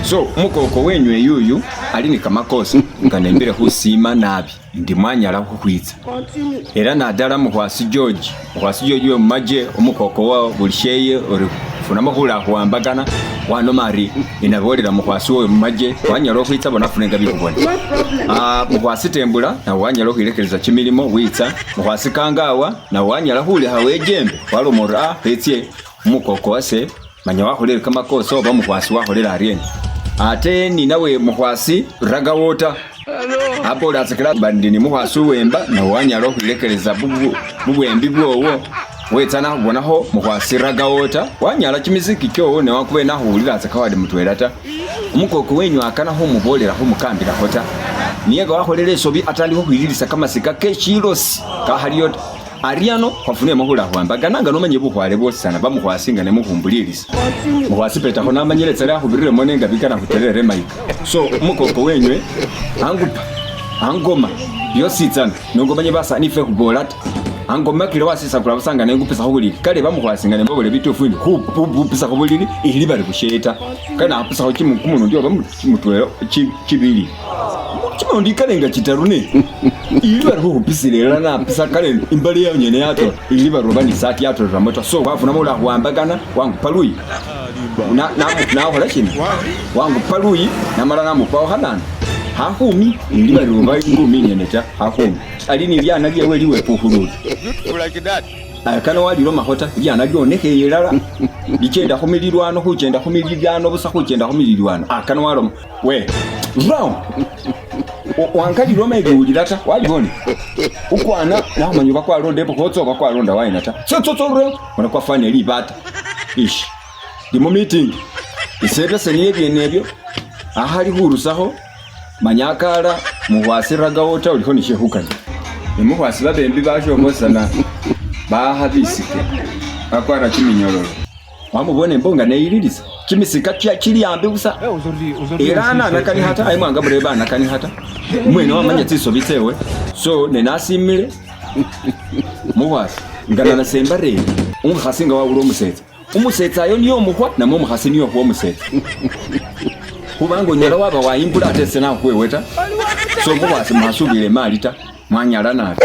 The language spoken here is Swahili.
So mukoko wenyu yuyu ali ni kamakosa nganembere husima nabi ndi mwanyala kukwitsa era nadala mukwasi George yo maje omukoko wa bulisheye ori funama hula huambagana wano mari inabolera mukwasi wo maje wanyala kwitsa bona funenga bikubona mukwasi tembula na wanyala kwirekereza kimilimo witsa mukwasi kangawa na wanyala huli hawejembe walo mora petye mukoko wase manya waholera kamakosa oba mukwasi waholera arieni ate ni nawe mukwasi ragawota hapo lazikira bandini mukwasi wemba na wanyala kwirekereza bubwembi bwowo wetsana kubonaho mukwasi ragawota wanyala kimiziki kyo ne wakube nahulira zakawadi mutwerata umukoko wenyu akana ho mubolera ho mukambira hota niyega waholera esobi ataliho kwirisa kamasika keshirosi kahaliyota Ariano kwafune mahula hwamba nanga nomanye buhwale bose sana bamuhwasinga ne muhumbulirisa muhwasi peta ho namanyeretse ari ahubirire monenga bikana kuterere maika so mukoko wenywe angoma yositsana nongomanye basa nife kubolata angoma kile wasisa kula basanga ne ngupisa hobuliri kale bamuhwasinga ne mbobole bitufundi pisa hobuliri ihili bali kusheta kana apisa ho kimu kumuntu ndio bamutwero kibili kimo ndikalenga kitarune iliba ruhu pisirera na pisa kale imbali ya nyene yato iliba robani sati yato ramoto so wafuna mola huambagana wangu paluyi na hola chini wangu paluyi na mara na mupao hanana hahumi iliba robai ngumi nyeneta hahumi alini lyana lye weliwe puhululu kana wali roma hota lyana lyoneke yelala likenda humilirwano hugenda humilirwano busa hugenda humilirwano kana walo we round wankali roma egulirata walibone ukwana namanyu bakwaronde bokotso bakwaronda wainata tsotsoro bona kwafanya libata ish dimo meeting isebe seniye byenebyo ahali hurusaho manyakala muhwasiraga wota uliko nishehukana muhwasi babembi basho mosana bahabisike akwara kiminyororo wamubone mbonga neyiririsa kimisika kiri yambe busa irana nakani hata ayimwanga bureba nakani hata mwene wamanya tsiso bitewe so nenasimire muhwasi ngana na sembare umuhasinga wa uro umusetsa yo niyo muhwa na mu muhasini yo ho musetsa kubango nyara waba wayimbula atese na kweweta so muhwasi masubire malita mwanyala nabi